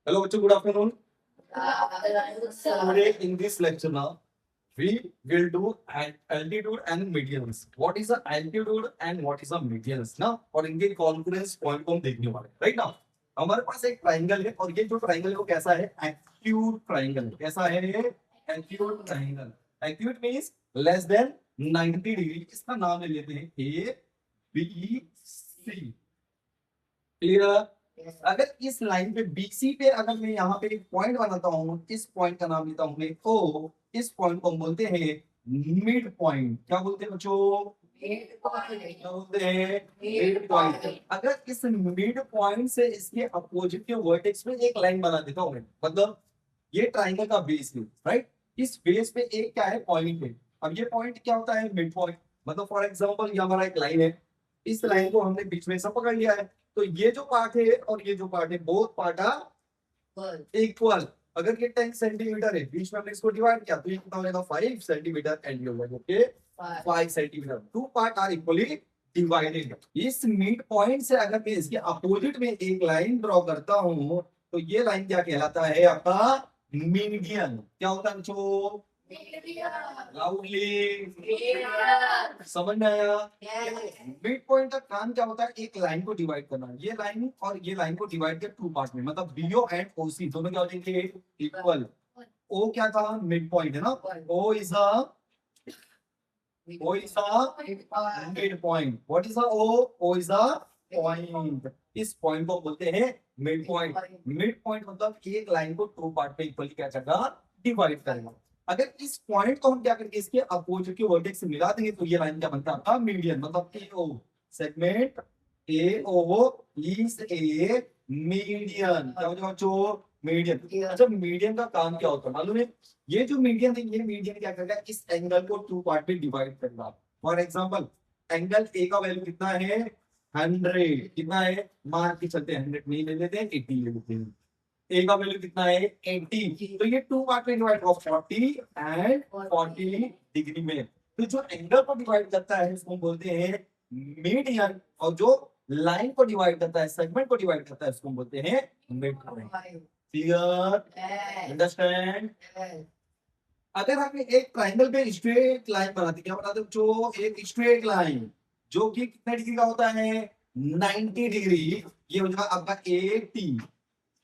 Hello, bachcho, good afternoon. Today in this lecture now, we will do altitude and medians. What is the altitude and what is the medians ना और इनके conference point को हम देखने वाले हैं right now. हमारे पास एक ट्राइंगल है और ये जो ट्राइंगल को कैसा है एक्यूट ट्राइंगल. कैसा है ये acute triangle. Acute means less than 90 degree. इसका नाम ले लेते हैं ए बी सी. क्लियर. अगर इस लाइन पे बीसी पे अगर मैं यहाँ पे एक पॉइंट बनाता हूँ, इस पॉइंट का नाम लेता हूँ मैं ओ. इस पॉइंट को हम बोलते हैं मिड पॉइंट. क्या बोलते हैं बच्चों? क्या बोलते हैं? Mid point. अगर इस मिड पॉइंट से इसके अपोजिट के वर्टेक्स में एक लाइन बना देता हूँ मैं, मतलब ये ट्राइंगल का बेस है राइट. इस बेस पे एक क्या है पॉइंट है. अब ये पॉइंट क्या होता है? Mid point. मतलब फॉर एग्जांपल ये हमारा एक लाइन है, इस लाइन को हमने बीच में सब पकड़ लिया है. तो ये जो पार्ट है और ये जो पार्ट है, बोथ पार्ट आर इक्वल. अगर ये 10 सेंटीमीटर है, बीच में हमने इसको डिवाइड किया तो ये कितना हो जाएगा 5 सेंटीमीटर एंड ये हो जाएगा okay 5 centimetre. Two part are equally divided. इस मिड पॉइंट से अगर मैं इसके अपोजिट में एक लाइन ड्रॉ करता हूं तो ये लाइन क्या कहलाता है? आपका मीडियन. क्या होता है बच्चों? लाउडली. समझ में आया? मिड पॉइंट का काम क्या होता है? एक लाइन को डिवाइड करना. ये लाइन और ये लाइन को डिवाइड कर टू पार्ट में, मतलब बीओ एंड ओसी दोनों क्या हो जाएंगे? इक्वल. ओ क्या था? मिड पॉइंट है ना. O is a mid point. What is a O? O is a point. इस पॉइंट को बोलते हैं मिड पॉइंट. मिड पॉइंट मतलब एक लाइन को टू पार्ट में इक्वली क्या करेगा? डिवाइड करेगा. अगर इस पॉइंट को हम क्या करेंगे? इसके अपोजिट के वर्टेक्स से मिला देंगे तो ये लाइन क्या बनता है? मीडियन. मतलब A O segment A O is a median. क्या हो जाएगा बच्चों? मीडियन. अच्छा, मीडियन का काम क्या होता है मालूम है? ये जो मीडियन है, ये मीडियन क्या करेगा? इस एंगल को टू पार्ट में डिवाइड करेगा. फॉर एग्जांपल एंगल ए का वैल्यू कितना है? 100. कितना है? मान के चलते हैं 100 नहीं ले लेते हैं, 80 ले लेते हैं. ए का वैल्यू कितना है? 80. तो ये टू पार्ट में डिवाइड होगा 40 एंड 40 डिग्री में. तो जो एंगल को डिवाइड करता है उसको हम बोलते हैं मीडियन, और जो लाइन को डिवाइड करता है, सेगमेंट को डिवाइड करता है, उसको हम बोलते हैं मिड पॉइंट. क्लियर? अंडरस्टैंड? अगर हमें एक ट्राइंगल पे स्ट्रेट लाइन बनाते, क्या बनाते जो? एक स्ट्रेट लाइन जो कि कितने डिग्री का होता है? 90 डिग्री. ये हो जाएगा आपका 80.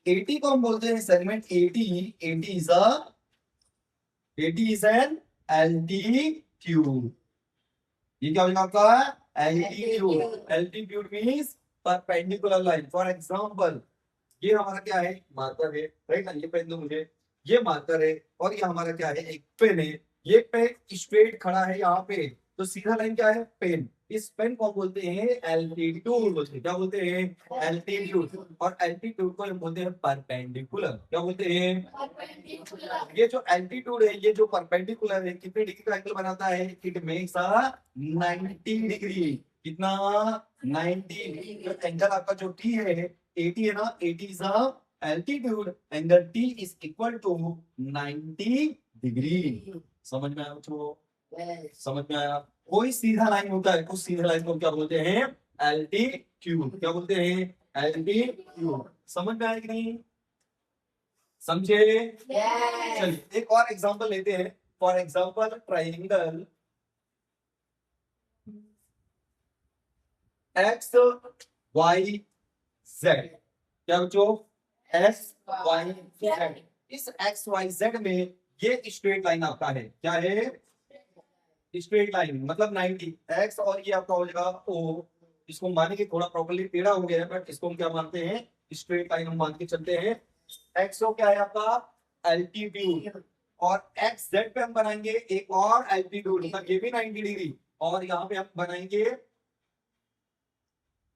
80 को हम बोलते हैं सेगमेंट 80. 80 is an altitude. ये क्या हो जाएगा आपका? Altitude. Altitude means perpendicular line. For example ये हमारा क्या है? मार्कर है राइट ना. ये पेन दो मुझे. ये मार्कर है और ये हमारा क्या है? एक पेन है. ये पेन स्ट्रेट खड़ा है यहाँ पे, तो सीधा लाइन क्या है? पेन. इस पेन को हम बोलते हैं एल्टीट्यूड. बोलते हैं क्या? बोलते हैं एल्टीट्यूड. और एल्टीट्यूड को हम बोलते हैं परपेंडिकुलर. क्या बोलते हैं? ये जो एल्टीट्यूड है, ये जो परपेंडिकुलर है, कितने डिग्री का एंगल बनाता है? It makes a 90 degree. कितना? 90. तो एंगल आपका जो टी है 80 है ना. 80 is a altitude. Angle T is equal to 90 degree. समझ में आया बच्चों? समझ में आया? कोई सीधा लाइन होता है, उस सीधा लाइन को क्या बोलते हैं? एल्टीट्यूड. क्या बोलते हैं? एल्टीट्यूड. समझ में आया कि नहीं? समझे? चलिए एक और एग्जांपल लेते हैं. For example triangle X Y Z. क्या बच्चों? X Y Z. इस एक्स वाई जेड में ये स्ट्रेट लाइन आपका है. क्या है? स्ट्रेट लाइन मतलब 90. एक्स और ये आपका हो जाएगा ओ. इसको मानेंगे थोड़ा प्रॉपर्ली टेढ़ा हो गया है, बट इसको हम क्या मानते हैं? स्ट्रेट लाइन हम मान के चलते हैं. एक्स ओ क्या है आपका? एल्टीट्यूड. और एक्स जेड पे हम बनाएंगे एक और एल्टीट्यूड, मतलब ये भी 90 डिग्री. और यहाँ पे हम बनाएंगे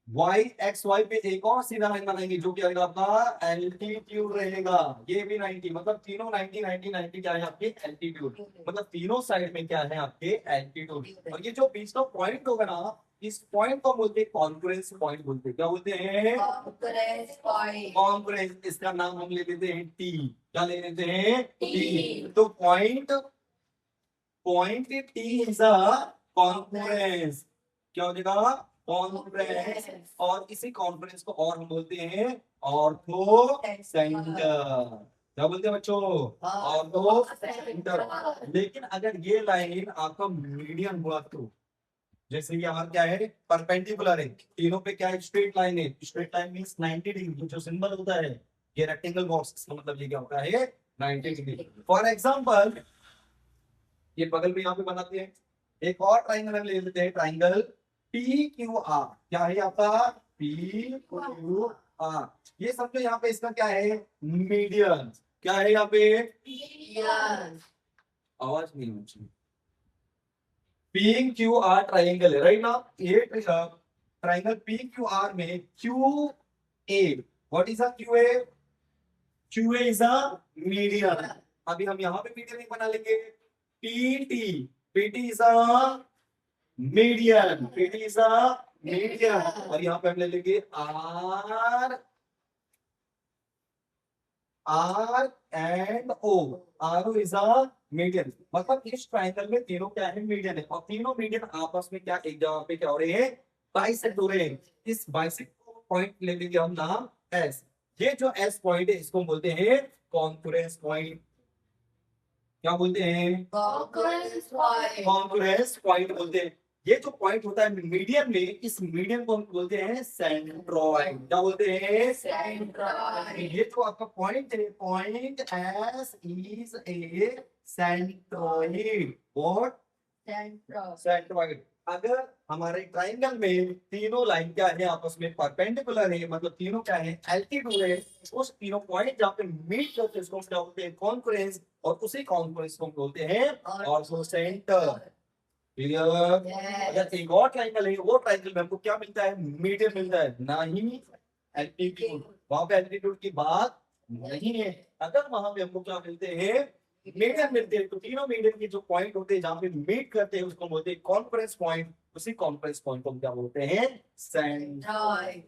वाई एक्स वाई पे एक और सीधा लाइन बनाएंगे जो कि आएगा आपका एल्टीट्यूड रहेगा. ये भी 90, मतलब तीनों 90 90 90 क्या है आपके? एल्टीट्यूड. मतलब तीनों साइड में क्या है आपके? एल्टीट्यूड. और ये जो बीच का पॉइंट होगा ना, इस पॉइंट को बोलते हैं कॉन्फ्रेंस पॉइंट. बोलते हैं क्या? बोलते हैं कॉन्फ्रेंस. इसका नाम हम ले लेते हैं टी. क्या ले लेते हैं? टी. तो point T is a conference. क्या हो जाएगा? कॉन्फ्रेंस, और इसी कॉन्फ्रेंस को और हम बोलते हैं ऑर्थो सेंटर। क्या बोलते हैं बच्चों? Ortho centre. लेकिन अगर ये लाइन आपका मीडियन हुआ तो, जैसे ये हमारा क्या है, परपेंडिकुलर है, तीनों पे क्या है, स्ट्रेट लाइन है। स्ट्रेट लाइन मींस 90 डिग्री, जो सिंबल होता है ये रेक्टेंगल बॉक्स, इसका मतलब ये क्या होता है, 90 डिग्री। फॉर एग्जांपल ये बगल में यहाँ पे बनाते हैं, एक और ट्राइंगल हम ले लेते हैं, ट्राइंगल पी क्यू आर। क्या है आपका? P Q are. ये समझो यहाँ पे इसका क्या है, मीडियन। क्या है यहाँ पे? आवाज नहीं होनी। पी क्यू आर ट्राइंगल है, राइट ना? ये ट्राइंगल पी क्यू आर में Q A, what is a Q A? Q A is a median. अभी हम यहाँ पे मीडियन बना लेंगे, PT, PT is a median, PT is a median. और यहाँ पे हम ले लेंगे R, R and O, R O is a median. मतलब इस ट्राइंगल में तीनों क्या है, मीडियन है, और तीनों मीडियन आपस में क्या एक जगह पे क्या हो रहे हैं, बाइसेक्ट हो रहे हैं। इस बाइसेक्ट पॉइंट ले लेंगे हम नाम एस। ये जो एस पॉइंट है इसको बोलते हैं कॉन्फ्रेंस पॉइंट। क्या बोलते हैं? कॉन्फ्रेंस पॉइंट बोलते हैं। ये जो पॉइंट होता है मीडियन में, इस मीडियन को हम बोलते हैं सेंट्रॉइड। क्या बोलते हैं? सेंट्रॉइड। ये जो आपका पॉइंट है, point S is a centroid. What? Centroid. अगर हमारे ट्राइंगल में तीनों लाइन क्या है, आपस में परपेंडिकुलर है, मतलब तीनों क्या है, एल्टीट्यूड है, उस तीनों पॉइंट जहाँ पे मीट करते हैं उसको क्या बोलते हैं, कॉन्फ्रेंस। और उसी कॉन्फ्रेंस को बोलते हैं ऑर्थो सेंटर। क्लियर? अगर एक और ट्राइंगल है, वो ट्राइंगल में हमको क्या मिलता है, मीडियन मिलता है, ना ही एल्टीट्यूड। वहां पे एल्टीट्यूड की बात नहीं है। अगर वहां पे हमको क्या मिलते हैं, मीडियन मिलते हैं, तो तीनों मीडियन के जो पॉइंट होते हैं जहां पे मीट करते हैं उसको बोलते हैं कॉन्फ्रेंस पॉइंट। उसी कॉन्फ्रेंस पॉइंट को क्या बोलते हैं, सेंट्रॉइड।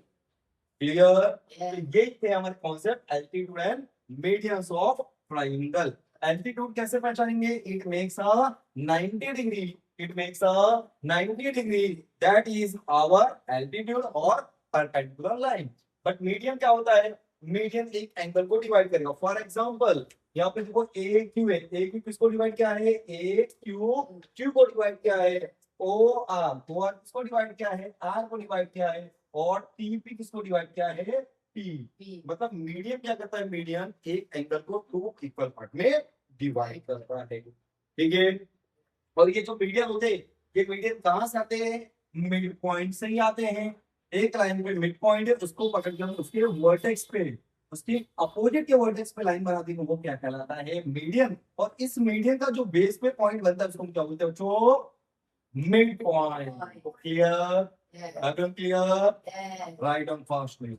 क्लियर? तो ये थे हमारे concept altitude and medians of triangle. Altitude कैसे पहचानेंगे? It makes a 90 degree, it makes a 90 degree, that is our altitude और परपेंडिकुलर लाइन। बट मीडियन क्या होता है? मीडियन एक एंगल को डिवाइड करेगा। फॉर एग्जांपल यहाँ पे देखो ए क्यू है, ए क्यू किसको डिवाइड किया है, ए क्यू, क्यू को डिवाइड किया है ओ आर, ओ आर किसको डिवाइड किया है, आर को डिवाइड किया है, और टीपी किसको डिवाइड किया है, पी। मतलब मीडियन क्या करता है, मीडियन एक एंगल को टू इक्वल पार्ट में डिवाइड करता है। ठीक है? और ये जो मीडियन होते हैं, ये मीडियन कहां से आते हैं, मिड पॉइंट से ही आते हैं। एक लाइन पे मिड पॉइंट है, उसको पकड़कर उसके वर्टेक्स पे, उसके अपोजिट के वर्टेक्स पे लाइन बना दी, वो क्या कहलाता है, मीडियन। और इस मीडियन का जो बेस पे पॉइंट बनता है उसको क्या बोलते हैं बच्चों, mid point. Clear? Clear? Right on fast में।